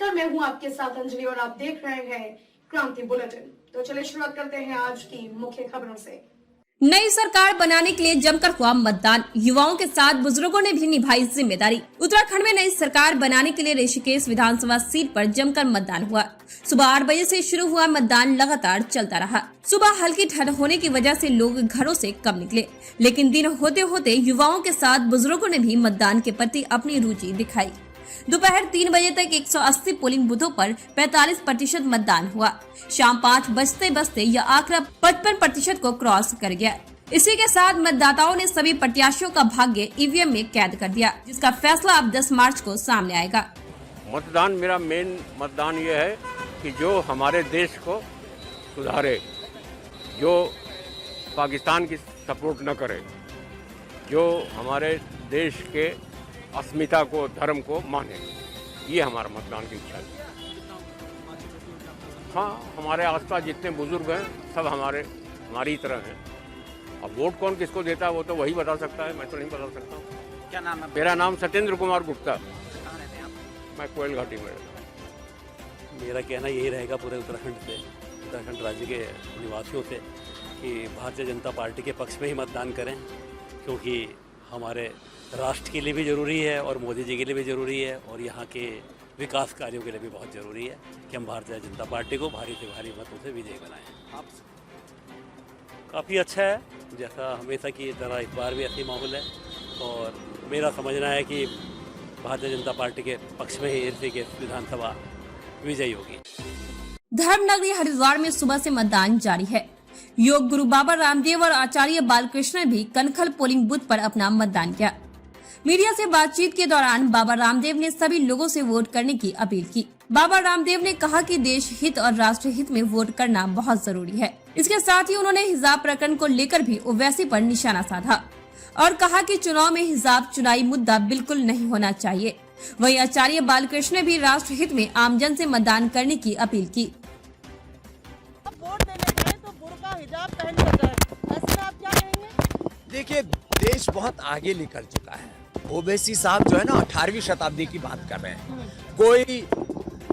नमस्कार, मैं हूं आपके साथ अंजलि और आप देख रहे हैं क्रांति बुलेटिन। तो चलिए शुरुआत करते हैं आज की मुख्य खबरों से। नई सरकार बनाने के लिए जमकर हुआ मतदान, युवाओं के साथ बुजुर्गों ने भी निभाई जिम्मेदारी। उत्तराखंड में नई सरकार बनाने के लिए ऋषिकेश विधानसभा सीट पर जमकर मतदान हुआ। सुबह 8 बजे से शुरू हुआ मतदान लगातार चलता रहा। सुबह हल्की ठंड होने की वजह से लोग घरों से कम निकले, लेकिन दिन होते होते युवाओं के साथ बुजुर्गों ने भी मतदान के प्रति अपनी रुचि दिखाई। दोपहर 3 बजे तक 180 पोलिंग बूथों पर 45% मतदान हुआ। शाम 5 बजते बजते यह आंकड़ा 55% को क्रॉस कर गया। इसी के साथ मतदाताओं ने सभी प्रत्याशियों का भाग्य ईवीएम में कैद कर दिया, जिसका फैसला अब 10 मार्च को सामने आएगा। मतदान, मेरा मेन मतदान ये है कि जो हमारे देश को सुधारे, जो पाकिस्तान की सपोर्ट न करे, जो हमारे देश के अस्मिता को, धर्म को माने, ये हमारा मतदान की इच्छा है। हाँ, हमारे आसपास जितने बुजुर्ग हैं सब हमारी तरह हैं। अब वोट कौन किसको देता है वो तो वही बता सकता है, मैं तो नहीं बता सकता हूँ। क्या नाम है? मेरा नाम सत्येंद्र कुमार गुप्ता। कहाँ रहते हैं आप? मैं कोयल घाटी में रहता हूँ। मेरा कहना यही रहेगा पूरे उत्तराखंड राज्य के निवासियों से कि भारतीय जनता पार्टी के पक्ष में ही मतदान करें, क्योंकि हमारे राष्ट्र के लिए भी ज़रूरी है और मोदी जी के लिए भी ज़रूरी है और यहाँ के विकास कार्यों के लिए भी बहुत ज़रूरी है कि हम भारतीय जनता पार्टी को भारी से भारी मतों से विजयी बनाएं। आप काफ़ी अच्छा है, जैसा हमेशा की तरह इस बार भी ऐसी माहौल है और मेरा समझना है कि भारतीय जनता पार्टी के पक्ष में ही ऋषिकेश विधानसभा विजयी होगी। धर्मनगरी हरिद्वार में सुबह से मतदान जारी है। योग गुरु बाबा रामदेव और आचार्य बालकृष्ण ने भी कनखल पोलिंग बूथ पर अपना मतदान किया। मीडिया से बातचीत के दौरान बाबा रामदेव ने सभी लोगों से वोट करने की अपील की। बाबा रामदेव ने कहा कि देश हित और राष्ट्र हित में वोट करना बहुत जरूरी है। इसके साथ ही उन्होंने हिजाब प्रकरण को लेकर भी ओवैसी पर निशाना साधा और कहा कि चुनाव में हिजाब चुनावी मुद्दा बिल्कुल नहीं होना चाहिए। वहीं आचार्य बालकृष्ण ने भी राष्ट्र हित में आमजन से मतदान करने की अपील की। वोट देने गए तो बुर्का हिजाब पहन कर जाए, ऐसे में आप क्या कहेंगे? देखिए, देश बहुत आगे निकल चुका है। ओवैसी साहब जो है ना 18वीं शताब्दी की बात कर रहे हैं। कोई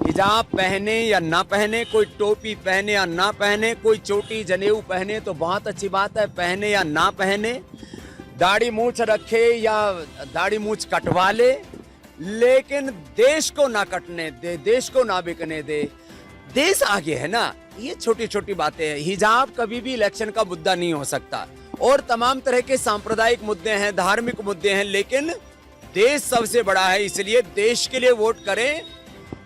हिजाब पहने या ना पहने, कोई टोपी पहने या ना पहने, कोई चोटी जनेऊ पहने तो बहुत अच्छी बात है, पहने या ना पहने, दाढ़ी मूछ रखे या दाढ़ी मूछ कटवा ले, लेकिन देश को ना कटने दे, देश को ना बिकने दे। देश आगे है ना, ये छोटी छोटी बातें हैं। हिजाब कभी भी इलेक्शन का मुद्दा नहीं हो सकता और तमाम तरह के सांप्रदायिक मुद्दे हैं, धार्मिक मुद्दे हैं, लेकिन देश सबसे बड़ा है, इसलिए देश के लिए वोट करें।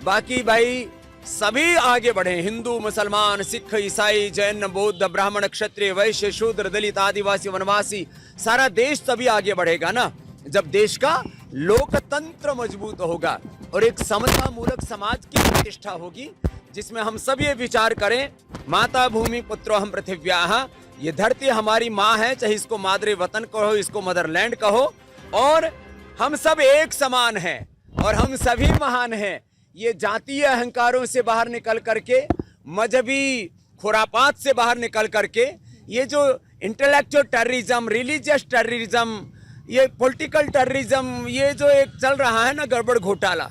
बाकी भाई सभी आगे बढ़े, हिंदू, मुसलमान, सिख, ईसाई, जैन, बौद्ध, ब्राह्मण, क्षत्रिय, वैश्य, शूद्र, दलित, आदिवासी, वनवासी, सारा देश तभी आगे बढ़ेगा ना जब देश का लोकतंत्र मजबूत होगा और एक समता मूलक समाज की प्रतिष्ठा होगी, जिसमें हम सब ये विचार करें, माता भूमि पुत्रो हम पृथिव्याः, ये धरती हमारी माँ है, चाहे इसको मादरे वतन कहो, इसको मदरलैंड कहो, और हम सब एक समान हैं और हम सभी महान हैं। ये जातीय अहंकारों से बाहर निकल करके, मजहबी खुरापात से बाहर निकल करके, ये जो इंटेलेक्चुअल टेररिज्म, रिलीजियस टेररिज्म, ये पॉलिटिकल टेररिज्म, ये जो एक चल रहा है ना गड़बड़ घोटाला,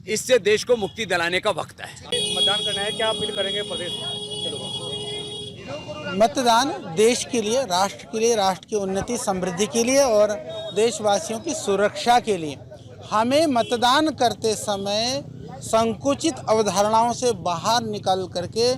इससे देश को मुक्ति दिलाने का वक्त है। मतदान करना है, क्या अपील करेंगे प्रदेश? मतदान देश के लिए, राष्ट्र के लिए, राष्ट्र की उन्नति समृद्धि के लिए और देशवासियों की सुरक्षा के लिए हमें मतदान करते समय संकुचित अवधारणाओं से बाहर निकल करके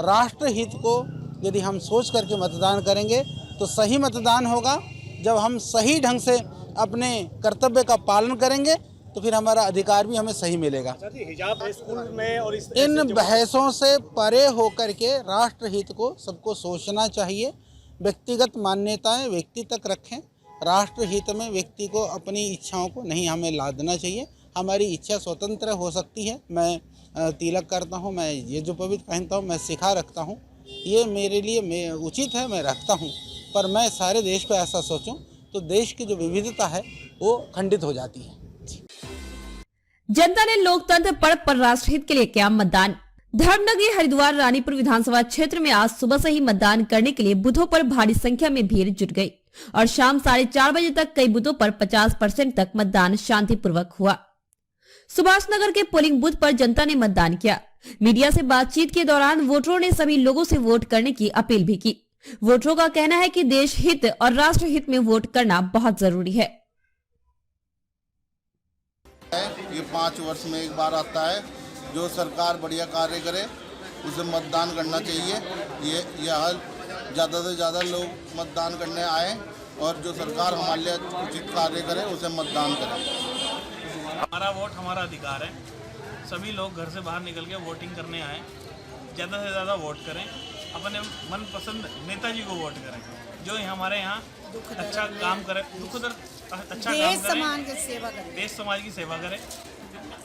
राष्ट्र हित को यदि हम सोच करके मतदान करेंगे तो सही मतदान होगा। जब हम सही ढंग से अपने कर्तव्य का पालन करेंगे तो फिर हमारा अधिकार भी हमें सही मिलेगा। हिजाब स्कूल में और इन बहसों से परे होकर के राष्ट्र हित को सबको सोचना चाहिए। व्यक्तिगत मान्यताएं व्यक्ति तक रखें, राष्ट्र हित में व्यक्ति को अपनी इच्छाओं को नहीं हमें लादना चाहिए। हमारी इच्छा स्वतंत्र हो सकती है। मैं तिलक करता हूँ, मैं ये जो पवित्र पहनता हूँ, मैं सिखा रखता हूँ, ये मेरे लिए उचित है, मैं रखता हूँ, पर मैं सारे देश को ऐसा सोचूं तो देश की जो विविधता है वो खंडित हो जाती है। जनता ने लोकतंत्र पर्व पर राष्ट्रहित के लिए किया मतदान। धर्मनगरी हरिद्वार रानीपुर विधानसभा क्षेत्र में आज सुबह से ही मतदान करने के लिए बूथों पर भारी संख्या में भीड़ जुट गई और शाम 4:30 बजे तक कई बूथों पर 50% तक मतदान शांतिपूर्वक हुआ। सुभाष नगर के पोलिंग बूथ पर जनता ने मतदान किया। मीडिया से बातचीत के दौरान वोटरों ने सभी लोगों से वोट करने की अपील भी की। वोटरों का कहना है कि देश हित और राष्ट्र हित में वोट करना बहुत जरूरी है। ये 5 वर्ष में एक बार आता है। जो सरकार बढ़िया कार्य करे उसे मतदान करना चाहिए। ये ज़्यादा से ज़्यादा लोग मतदान करने आए और जो सरकार हमारे लिए उचित कार्य करे उसे मतदान करें। हमारा वोट हमारा अधिकार है। सभी लोग घर से बाहर निकल के वोटिंग करने आए। ज़्यादा से ज़्यादा वोट करें, अपने मनपसंद नेताजी को वोट करें जो हमारे यहाँ अच्छा काम करे, अच्छा काम करे, देश समाज की सेवा करे।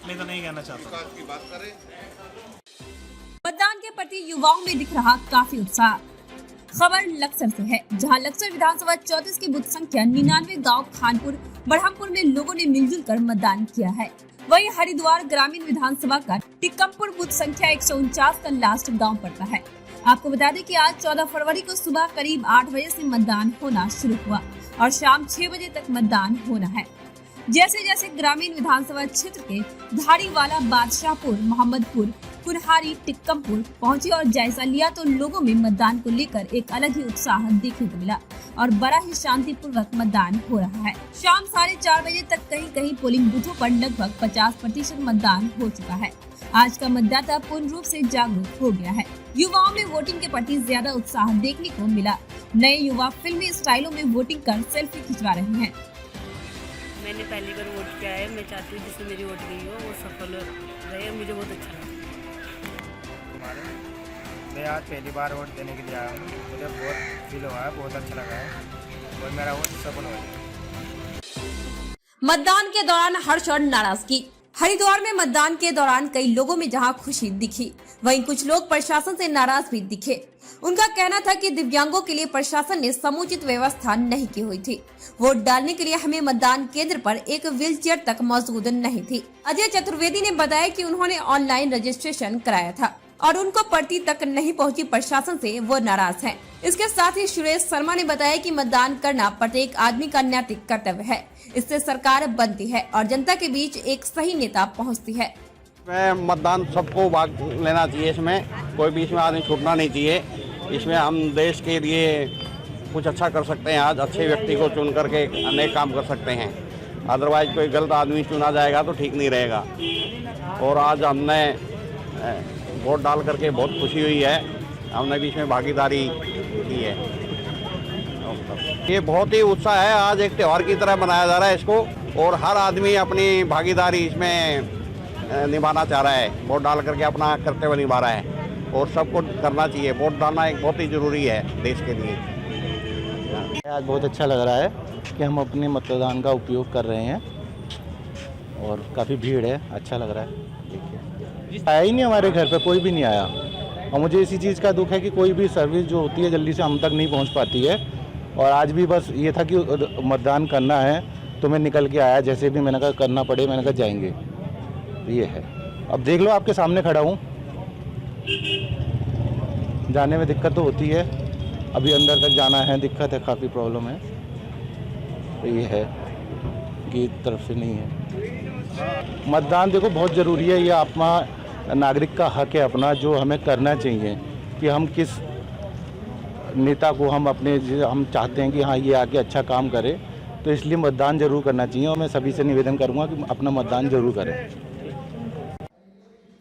मैं तो नहीं कहना चाहता। मतदान के प्रति युवाओं में दिख रहा काफी उत्साह। खबर लक्सर से है, जहां लक्सर विधानसभा 34 की बूथ संख्या 99 गांव खानपुर बढ़मपुर में लोगों ने मिलजुल कर मतदान किया है। वहीं हरिद्वार ग्रामीण विधानसभा का टिक्कमपुर बूथ संख्या 149 का लास्ट गांव पड़ता है। आपको बता दें कि आज 14 फरवरी को सुबह करीब 8 बजे से मतदान होना शुरू हुआ और शाम 6 बजे तक मतदान होना है। जैसे जैसे ग्रामीण विधानसभा क्षेत्र के धारीवाला, बादशाहपुर, मोहम्मदपुर, कुनहारी, टिक्कमपुर पहुंचे और जायजा लिया तो लोगों में मतदान को लेकर एक अलग ही उत्साह देखने को मिला और बड़ा ही शांतिपूर्वक मतदान हो रहा है। शाम 4:30 बजे तक कहीं कहीं पोलिंग बूथों पर लगभग 50% मतदान हो चुका है। आज का मतदाता पूर्ण रूप से जागरूक हो गया है। युवाओं में वोटिंग के प्रति ज्यादा उत्साह देखने को मिला। नए युवा फिल्मी स्टाइलों में वोटिंग कर सेल्फी खिंचवा रहे हैं। मैंने पहली बार वोट किया है। मैं चाहती हूँ जिससे मेरी वोट गई हो वो सफल रहे। मुझे बहुत अच्छा लगा। मैं आज पहली बार वोट देने के लिए आया हूँ। मुझे बहुत फील हुआ है, बहुत अच्छा लगा है और मेरा वोट सफल हो गया। मतदान के दौरान हर्ष और नाराजगी। हरिद्वार में मतदान के दौरान कई लोगों में जहां खुशी दिखी, वहीं कुछ लोग प्रशासन से नाराज भी दिखे। उनका कहना था कि दिव्यांगों के लिए प्रशासन ने समुचित व्यवस्था नहीं की हुई थी। वोट डालने के लिए हमें मतदान केंद्र पर एक व्हीलचेयर तक मौजूद नहीं थी। अजय चतुर्वेदी ने बताया कि उन्होंने ऑनलाइन रजिस्ट्रेशन कराया था और उनको पर्ची तक नहीं पहुंची प्रशासन से वो नाराज हैं। इसके साथ ही सुरेश शर्मा ने बताया कि मतदान करना प्रत्येक आदमी का नैतिक कर्तव्य है। इससे सरकार बनती है और जनता के बीच एक सही नेता पहुंचती है। मतदान सबको भाग लेना चाहिए। इसमें कोई बीच में आदमी छूटना नहीं चाहिए। इसमें हम देश के लिए कुछ अच्छा कर सकते हैं। आज अच्छे व्यक्ति को चुन करके अनेक काम कर सकते हैं। अदरवाइज कोई गलत आदमी चुना जाएगा तो ठीक नहीं रहेगा। और आज हमने वोट डाल करके बहुत खुशी हुई है। हमने भी इसमें भागीदारी की है। ये बहुत ही उत्साह है। आज एक त्यौहार की तरह मनाया जा रहा है इसको और हर आदमी अपनी भागीदारी इसमें निभाना चाह रहा है। वोट डाल करके अपना कर्तव्य निभा रहा है और सबको करना चाहिए। वोट डालना एक बहुत ही ज़रूरी है देश के लिए। आज बहुत अच्छा लग रहा है कि हम अपने मतदान का उपयोग कर रहे हैं और काफ़ी भीड़ है। अच्छा लग रहा है। आया ही नहीं, हमारे घर पे कोई भी नहीं आया और मुझे इसी चीज़ का दुख है कि कोई भी सर्विस जो होती है जल्दी से हम तक नहीं पहुंच पाती है। और आज भी बस ये था कि मतदान करना है तो मैं निकल के आया। जैसे भी मैंने कहा करना पड़े, मैंने कहा जाएंगे। तो ये है। अब देख लो, आपके सामने खड़ा हूँ। जाने में दिक्कत तो होती है। अभी अंदर तक जाना है, दिक्कत है, काफ़ी प्रॉब्लम है। तो ये है कि तरफ से नहीं है। मतदान देखो बहुत ज़रूरी है। ये अपना नागरिक का हक है अपना, जो हमें करना चाहिए कि हम किस नेता को हम चाहते हैं कि हाँ ये आके अच्छा काम करे। तो इसलिए मतदान जरूर करना चाहिए और मैं सभी से निवेदन करूंगा कि अपना मतदान जरूर करें।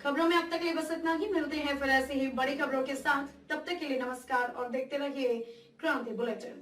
खबरों में अब तक के लिए बस इतना ही। मिलते हैं फिर ऐसे ही बड़ी खबरों के साथ। तब तक के लिए नमस्कार और देखते रहिए क्रांति बुलेटिन।